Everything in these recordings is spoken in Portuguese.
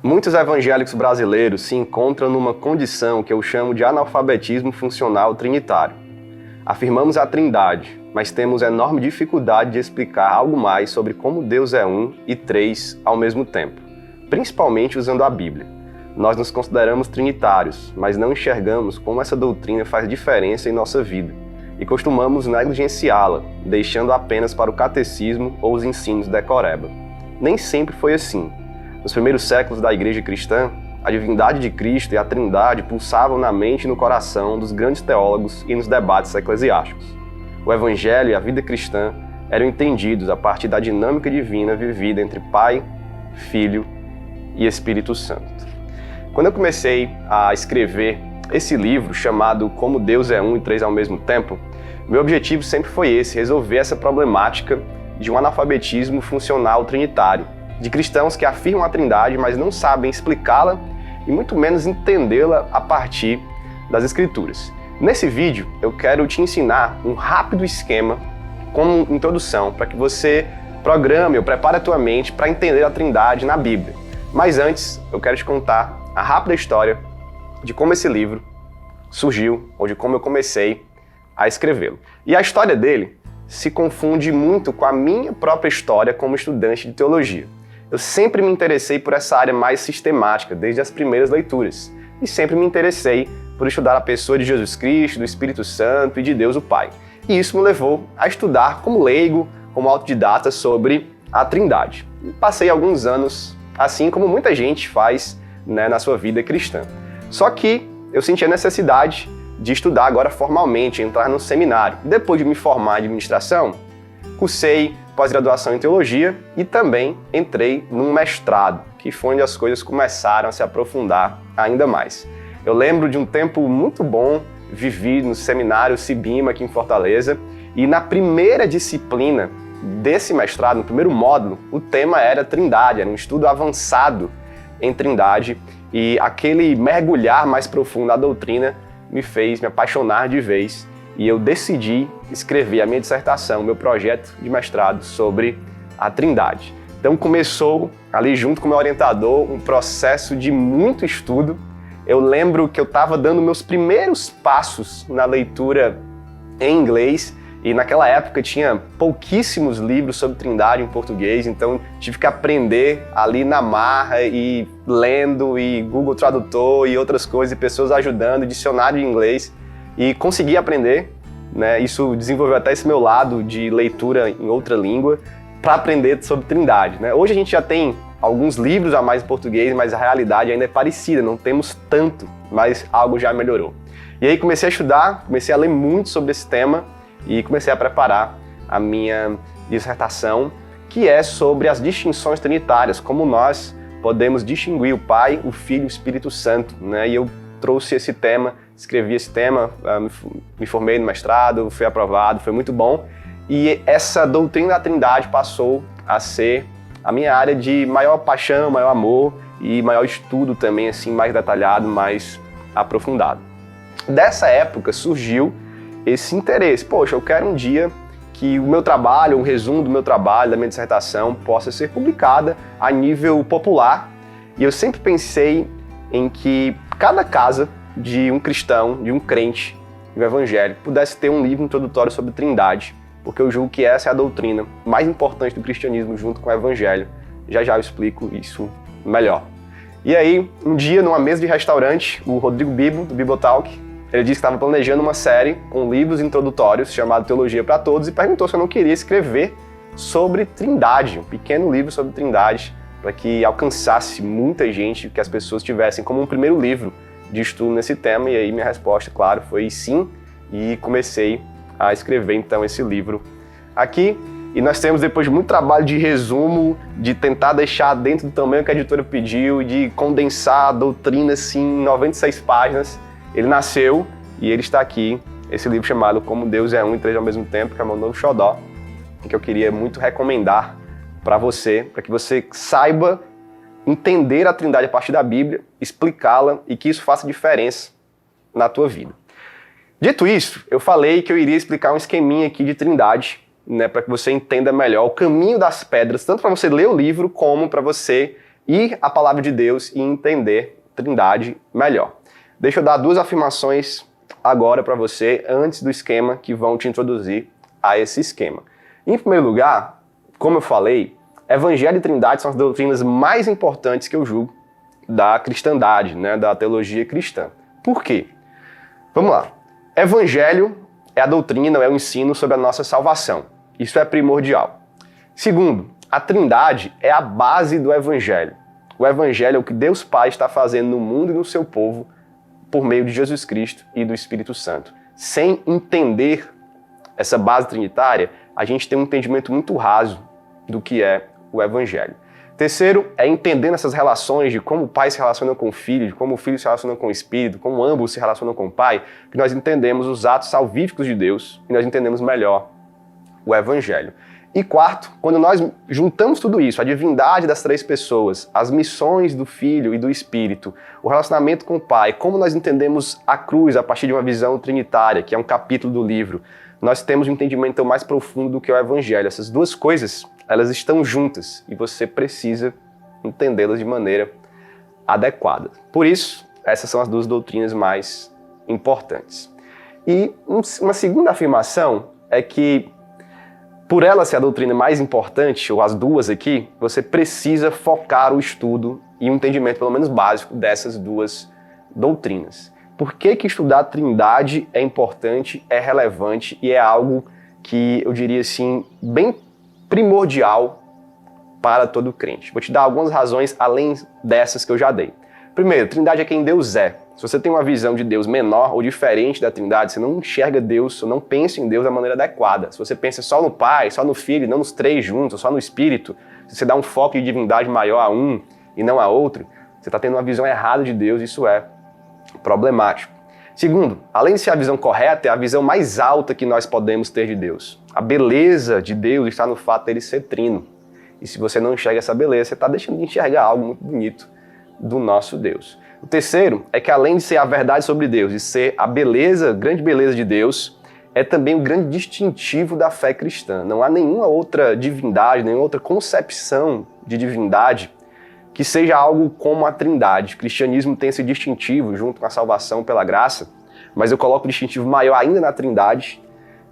Muitos evangélicos brasileiros se encontram numa condição que eu chamo de analfabetismo funcional trinitário. Afirmamos a Trindade, mas temos enorme dificuldade de explicar algo mais sobre como Deus é um e três ao mesmo tempo, principalmente usando a Bíblia. Nós nos consideramos trinitários, mas não enxergamos como essa doutrina faz diferença em nossa vida e costumamos negligenciá-la, deixando apenas para o catecismo ou os ensinos decoreba. Nem sempre foi assim. Nos primeiros séculos da Igreja Cristã, a divindade de Cristo e a Trindade pulsavam na mente e no coração dos grandes teólogos e nos debates eclesiásticos. O Evangelho e a vida cristã eram entendidos a partir da dinâmica divina vivida entre Pai, Filho e Espírito Santo. Quando eu comecei a escrever esse livro chamado Como Deus é Um e Três ao Mesmo Tempo, meu objetivo sempre foi resolver essa problemática de um analfabetismo funcional trinitário, de cristãos que afirmam a Trindade, mas não sabem explicá-la e muito menos entendê-la a partir das Escrituras. Nesse vídeo, eu quero te ensinar um rápido esquema como introdução para que você programe ou prepare a tua mente para entender a Trindade na Bíblia. Mas antes, eu quero te contar a rápida história de como esse livro surgiu, ou de como eu comecei a escrevê-lo. E a história dele se confunde muito com a minha própria história como estudante de teologia. Eu sempre me interessei por essa área mais sistemática, desde as primeiras leituras, e sempre me interessei por estudar a pessoa de Jesus Cristo, do Espírito Santo e de Deus o Pai. E isso me levou a estudar como leigo, como autodidata sobre a Trindade. E passei alguns anos assim como muita gente faz, na sua vida cristã. Só que eu senti a necessidade de estudar agora formalmente, entrar no seminário. Depois de me formar em administração, cursei pós-graduação em teologia e também entrei num mestrado, que foi onde as coisas começaram a se aprofundar ainda mais. Eu lembro de um tempo muito bom, vivi no seminário Cibima aqui em Fortaleza, e na primeira disciplina desse mestrado, no primeiro módulo, o tema era Trindade, era um estudo avançado em Trindade, e aquele mergulhar mais profundo na doutrina me fez me apaixonar de vez, e eu decidi escrever a minha dissertação, meu projeto de mestrado sobre a Trindade. Então começou ali junto com o meu orientador um processo de muito estudo. Eu lembro que eu estava dando meus primeiros passos na leitura em inglês, e naquela época tinha pouquíssimos livros sobre Trindade em português, então tive que aprender ali na marra e lendo, e Google Tradutor e outras coisas, e pessoas ajudando, dicionário de inglês, e consegui aprender, Isso desenvolveu até esse meu lado de leitura em outra língua para aprender sobre Trindade, Hoje a gente já tem alguns livros a mais em português, mas a realidade ainda é parecida, não temos tanto, mas algo já melhorou. E aí comecei a estudar, comecei a ler muito sobre esse tema, e comecei a preparar a minha dissertação, que é sobre as distinções trinitárias, como nós podemos distinguir o Pai, o Filho e o Espírito Santo, E eu trouxe esse tema, escrevi esse tema, me formei no mestrado, fui aprovado, foi muito bom, e essa doutrina da Trindade passou a ser a minha área de maior paixão, maior amor e maior estudo também, assim, mais detalhado, mais aprofundado. Dessa época surgiu esse interesse. Poxa, eu quero um dia que o meu trabalho, um resumo do meu trabalho, da minha dissertação, possa ser publicada a nível popular. E eu sempre pensei em que cada casa de um cristão, de um crente, de um evangélico, pudesse ter um livro introdutório sobre Trindade, porque eu julgo que essa é a doutrina mais importante do cristianismo junto com o evangelho. Já já eu explico isso melhor. E aí, um dia, numa mesa de restaurante, o Rodrigo Bibo, do Bibotalk, ele disse que estava planejando uma série com livros introdutórios chamado Teologia para Todos e perguntou se eu não queria escrever sobre Trindade, um pequeno livro sobre Trindade, para que alcançasse muita gente, que as pessoas tivessem como um primeiro livro de estudo nesse tema. E aí minha resposta, claro, foi sim, e comecei a escrever então esse livro aqui. E nós temos, depois de muito trabalho de resumo, de tentar deixar dentro do tamanho que a editora pediu, de condensar a doutrina assim, em 96 páginas, ele nasceu e ele está aqui, esse livro chamado Como Deus é Um e Três ao Mesmo Tempo, que é o meu novo xodó, que eu queria muito recomendar para você, para que você saiba entender a Trindade a partir da Bíblia, explicá-la e que isso faça diferença na tua vida. Dito isso, eu falei que eu iria explicar um esqueminha aqui de Trindade, para que você entenda melhor o caminho das pedras, tanto para você ler o livro como para você ir à palavra de Deus e entender Trindade melhor. Deixa eu dar duas afirmações agora para você, antes do esquema, que vão te introduzir a esse esquema. Em primeiro lugar, como eu falei, Evangelho e Trindade são as doutrinas mais importantes que eu julgo da cristandade, né, da teologia cristã. Por quê? Vamos lá. Evangelho é a doutrina, é o ensino sobre a nossa salvação. Isso é primordial. Segundo, a Trindade é a base do Evangelho. O Evangelho é o que Deus Pai está fazendo no mundo e no seu povo por meio de Jesus Cristo e do Espírito Santo. Sem entender essa base trinitária, a gente tem um entendimento muito raso do que é o Evangelho. Terceiro, é entendendo essas relações de como o pai se relaciona com o filho, de como o filho se relaciona com o Espírito, como ambos se relacionam com o pai, que nós entendemos os atos salvíficos de Deus e nós entendemos melhor o Evangelho. E quarto, quando nós juntamos tudo isso, a divindade das três pessoas, as missões do Filho e do Espírito, o relacionamento com o Pai, como nós entendemos a cruz a partir de uma visão trinitária, que é um capítulo do livro, nós temos um entendimento mais profundo do que é o Evangelho. Essas duas coisas, elas estão juntas e você precisa entendê-las de maneira adequada. Por isso, essas são as duas doutrinas mais importantes. E uma segunda afirmação é que, por ela ser a doutrina mais importante, ou as duas aqui, você precisa focar o estudo e o entendimento, pelo menos básico, dessas duas doutrinas. Por que estudar a Trindade é importante, é relevante e é algo que, eu diria assim, bem primordial para todo crente? Vou te dar algumas razões além dessas que eu já dei. Primeiro, Trindade é quem Deus é. Se você tem uma visão de Deus menor ou diferente da Trindade, você não enxerga Deus, ou não pensa em Deus da maneira adequada. Se você pensa só no Pai, só no Filho, não nos três juntos, ou só no Espírito, se você dá um foco de divindade maior a um e não a outro, você está tendo uma visão errada de Deus, isso é problemático. Segundo, além de ser a visão correta, é a visão mais alta que nós podemos ter de Deus. A beleza de Deus está no fato dele ser trino. E se você não enxerga essa beleza, você está deixando de enxergar algo muito bonito do nosso Deus. O terceiro é que, além de ser a verdade sobre Deus e ser a beleza, grande beleza de Deus, é também o grande distintivo da fé cristã. Não há nenhuma outra divindade, nenhuma outra concepção de divindade que seja algo como a Trindade. O cristianismo tem esse distintivo junto com a salvação pela graça, mas eu coloco o distintivo maior ainda na Trindade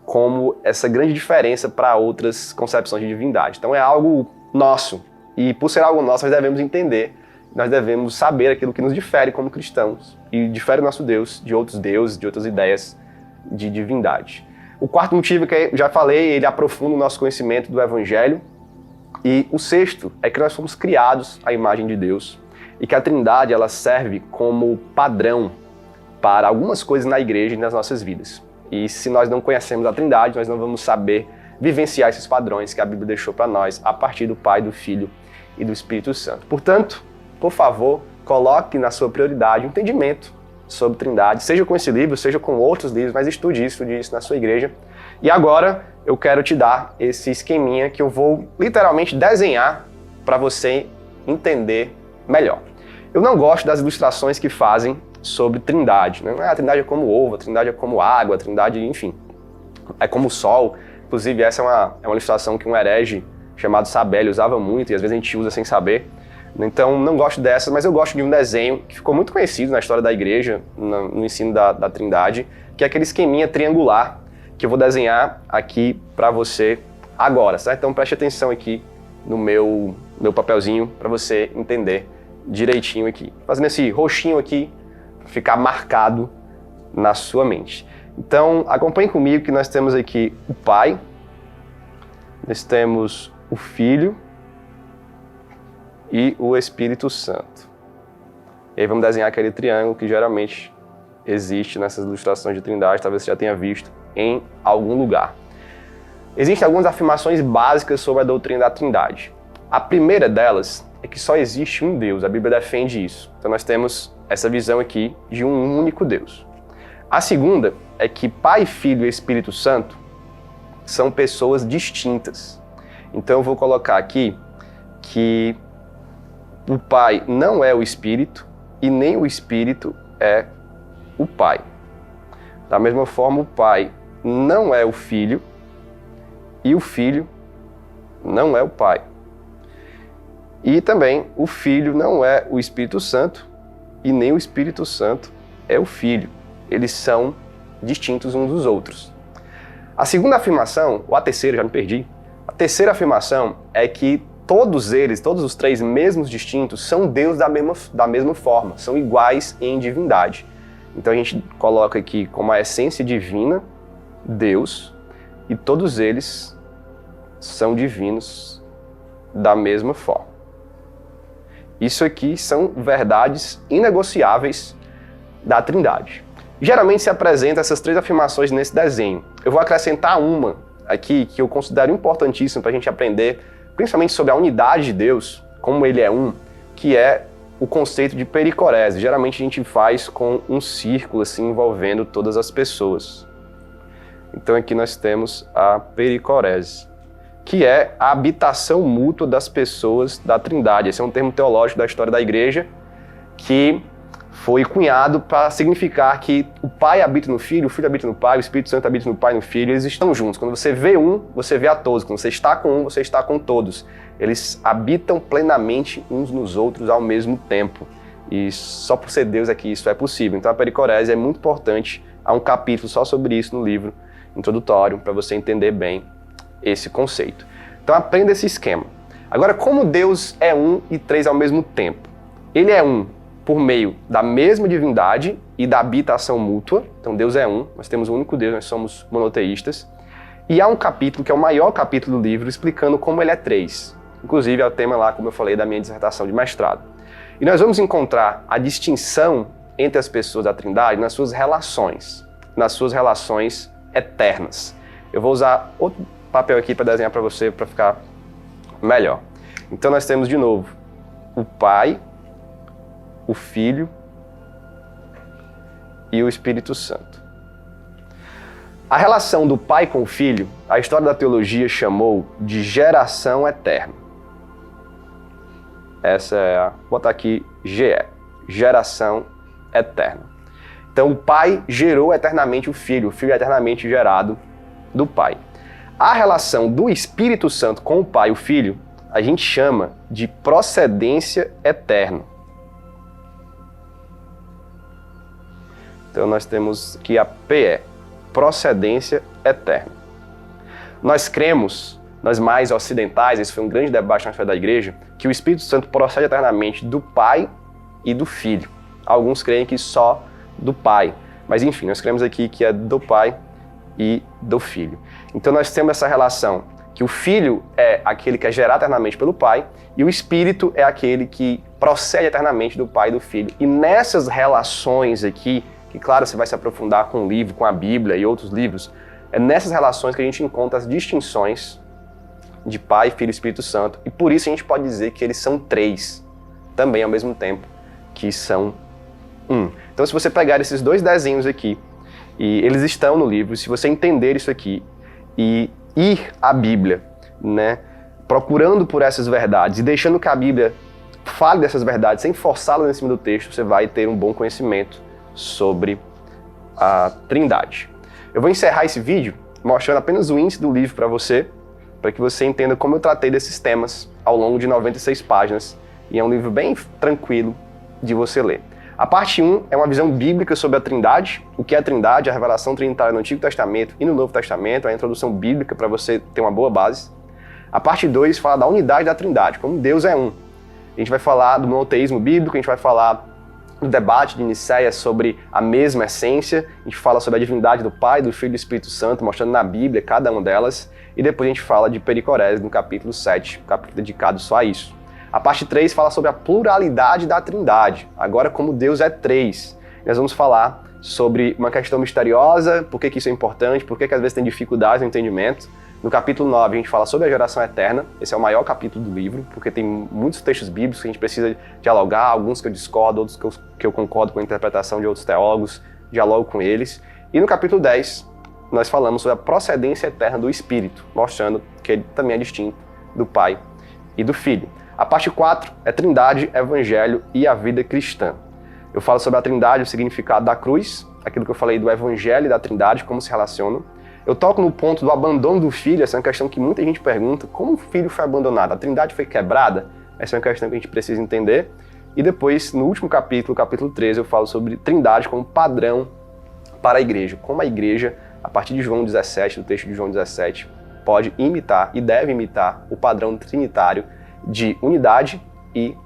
como essa grande diferença para outras concepções de divindade. Então é algo nosso, e por ser algo nosso nós devemos entender, nós devemos saber aquilo que nos difere como cristãos e difere o nosso Deus de outros deuses, de outras ideias de divindade. O quarto motivo que eu já falei, ele aprofunda o nosso conhecimento do Evangelho. E o sexto é que nós fomos criados à imagem de Deus e que a Trindade ela serve como padrão para algumas coisas na igreja e nas nossas vidas. E se nós não conhecemos a Trindade, nós não vamos saber vivenciar esses padrões que a Bíblia deixou para nós a partir do Pai, do Filho e do Espírito Santo. Portanto, por favor, coloque na sua prioridade o entendimento sobre Trindade, seja com esse livro, seja com outros livros, mas estude isso na sua igreja. E agora eu quero te dar esse esqueminha que eu vou literalmente desenhar para você entender melhor. Eu não gosto das ilustrações que fazem sobre Trindade, né? A Trindade é como ovo, a Trindade é como água, a Trindade, enfim, é como o sol. Inclusive essa é uma ilustração que um herege chamado Sabelli usava muito e às vezes a gente usa sem saber. Então não gosto dessas, mas eu gosto de um desenho que ficou muito conhecido na história da igreja, no ensino da Trindade, que é aquele esqueminha triangular que eu vou desenhar aqui para você agora, certo? Então preste atenção aqui no meu papelzinho para você entender direitinho aqui. Fazendo esse roxinho aqui, para ficar marcado na sua mente. Então acompanhe comigo que nós temos aqui o Pai, nós temos o Filho e o Espírito Santo. E aí vamos desenhar aquele triângulo que geralmente existe nessas ilustrações de Trindade, talvez você já tenha visto em algum lugar. Existem algumas afirmações básicas sobre a doutrina da Trindade. A primeira delas é que só existe um Deus, a Bíblia defende isso. Então nós temos essa visão aqui de um único Deus. A segunda é que Pai, Filho e Espírito Santo são pessoas distintas. Então eu vou colocar aqui que o Pai não é o Espírito e nem o Espírito é o Pai. Da mesma forma, o Pai não é o Filho e o Filho não é o Pai. E também o Filho não é o Espírito Santo e nem o Espírito Santo é o Filho. Eles são distintos uns dos outros. A segunda afirmação, ou a terceira, já me perdi. A terceira afirmação é que todos eles, todos os três mesmos distintos, são Deus da mesma forma, são iguais em divindade. Então a gente coloca aqui como a essência divina, Deus, e todos eles são divinos da mesma forma. Isso aqui são verdades inegociáveis da Trindade. Geralmente se apresentam essas três afirmações nesse desenho. Eu vou acrescentar uma aqui que eu considero importantíssima para a gente aprender, principalmente sobre a unidade de Deus, como ele é um, que é o conceito de pericorese. Geralmente a gente faz com um círculo assim envolvendo todas as pessoas. Então aqui nós temos a pericorese, que é a habitação mútua das pessoas da Trindade. Esse é um termo teológico da história da igreja que foi cunhado para significar que o Pai habita no Filho, o Filho habita no Pai, o Espírito Santo habita no Pai e no Filho, eles estão juntos. Quando você vê um, você vê a todos. Quando você está com um, você está com todos. Eles habitam plenamente uns nos outros ao mesmo tempo. E só por ser Deus é que isso é possível. Então a pericorese é muito importante. Há um capítulo só sobre isso no livro introdutório, para você entender bem esse conceito. Então aprenda esse esquema. Agora, como Deus é um e três ao mesmo tempo? Ele é um por meio da mesma divindade e da habitação mútua. Então Deus é um, nós temos um único Deus, nós somos monoteístas. E há um capítulo, que é o maior capítulo do livro, explicando como ele é três. Inclusive é o tema lá, como eu falei, da minha dissertação de mestrado. E nós vamos encontrar a distinção entre as pessoas da Trindade nas suas relações eternas. Eu vou usar outro papel aqui para desenhar para você, para ficar melhor. Então nós temos de novo o Pai, o Filho e o Espírito Santo. A relação do Pai com o Filho, a história da teologia chamou de geração eterna. Essa é vou botar aqui GE, geração eterna. Então o Pai gerou eternamente o Filho é eternamente gerado do Pai. A relação do Espírito Santo com o Pai e o Filho, a gente chama de procedência eterna. Então nós temos aqui a PE, procedência eterna. Nós cremos, nós mais ocidentais, esse foi um grande debate na história da igreja, que o Espírito Santo procede eternamente do Pai e do Filho. Alguns creem que só do Pai, mas enfim, nós cremos aqui que é do Pai e do Filho. Então nós temos essa relação, que o Filho é aquele que é gerado eternamente pelo Pai e o Espírito é aquele que procede eternamente do Pai e do Filho. E nessas relações aqui, que claro, você vai se aprofundar com o livro, com a Bíblia e outros livros, é nessas relações que a gente encontra as distinções de Pai, Filho e Espírito Santo. E por isso a gente pode dizer que eles são três, também ao mesmo tempo que são um. Então se você pegar esses dois desenhos aqui, e eles estão no livro, se você entender isso aqui e ir à Bíblia, né, procurando por essas verdades e deixando que a Bíblia fale dessas verdades sem forçá-las em cima do texto, você vai ter um bom conhecimento sobre a Trindade. Eu vou encerrar esse vídeo mostrando apenas o índice do livro para que você entenda como eu tratei desses temas ao longo de 96 páginas, e é um livro bem tranquilo de você ler. A parte 1 é uma visão bíblica sobre a Trindade, o que é a Trindade, a revelação trinitária no Antigo Testamento e no Novo Testamento, a introdução bíblica para você ter uma boa base. A parte 2 fala da unidade da Trindade, como Deus é um. A gente vai falar do monoteísmo bíblico, a gente vai falar do debate de Nicéia sobre a mesma essência, a gente fala sobre a divindade do Pai, do Filho e do Espírito Santo, mostrando na Bíblia cada uma delas, e depois a gente fala de pericorese no capítulo 7, capítulo dedicado só a isso. A parte 3 fala sobre a pluralidade da Trindade, agora como Deus é três. Nós vamos falar sobre uma questão misteriosa, por que isso é importante, por que às vezes tem dificuldades no entendimento. No capítulo 9 a gente fala sobre a geração eterna, esse é o maior capítulo do livro, porque tem muitos textos bíblicos que a gente precisa dialogar, alguns que eu discordo, outros que eu concordo com a interpretação de outros teólogos, dialogo com eles. E no capítulo 10 nós falamos sobre a procedência eterna do Espírito, mostrando que ele também é distinto do Pai e do Filho. A parte 4 é Trindade, Evangelho e a vida cristã. Eu falo sobre a Trindade, o significado da cruz, aquilo que eu falei do Evangelho e da Trindade, como se relacionam. Eu toco no ponto do abandono do Filho, essa é uma questão que muita gente pergunta, como o Filho foi abandonado? A Trindade foi quebrada? Essa é uma questão que a gente precisa entender. E depois, no último capítulo, capítulo 13, eu falo sobre Trindade como padrão para a igreja. Como a igreja, a partir de João 17, do texto de João 17, pode imitar e deve imitar o padrão trinitário de unidade e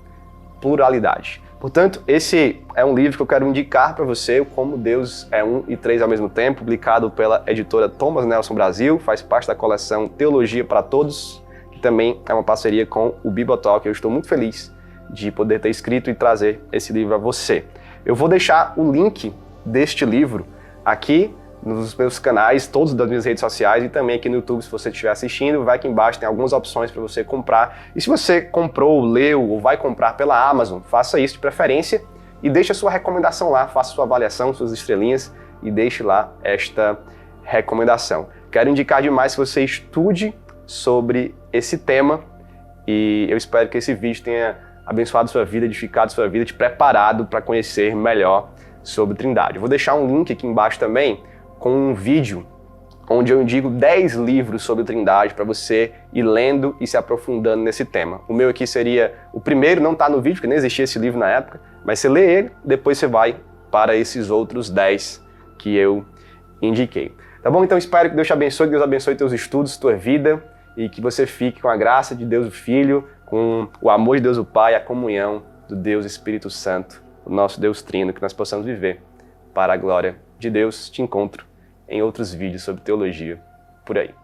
pluralidade. Portanto, esse é um livro que eu quero indicar para você, Como Deus é Um e Três ao Mesmo Tempo, publicado pela editora Thomas Nelson Brasil, faz parte da coleção Teologia para Todos, que também é uma parceria com o Bibotalk. Eu estou muito feliz de poder ter escrito e trazer esse livro a você. Eu vou deixar o link deste livro aqui nos meus canais, todos das minhas redes sociais, e também aqui no YouTube, se você estiver assistindo, vai aqui embaixo, tem algumas opções para você comprar. E se você comprou, leu ou vai comprar pela Amazon, faça isso de preferência e deixe a sua recomendação lá, faça sua avaliação, suas estrelinhas e deixe lá esta recomendação. Quero indicar demais que você estude sobre esse tema e eu espero que esse vídeo tenha abençoado sua vida, edificado sua vida, te preparado para conhecer melhor sobre Trindade. Eu vou deixar um link aqui embaixo também com um vídeo onde eu indico 10 livros sobre Trindade para você ir lendo e se aprofundando nesse tema. O meu aqui seria o primeiro, não está no vídeo, porque nem existia esse livro na época, mas você lê ele, depois você vai para esses outros 10 que eu indiquei. Tá bom? Então espero que Deus te abençoe, que Deus abençoe teus estudos, tua vida, e que você fique com a graça de Deus o Filho, com o amor de Deus o Pai, a comunhão do Deus Espírito Santo, o nosso Deus Trino, que nós possamos viver para a glória de Deus. Te encontro em outros vídeos sobre teologia por aí.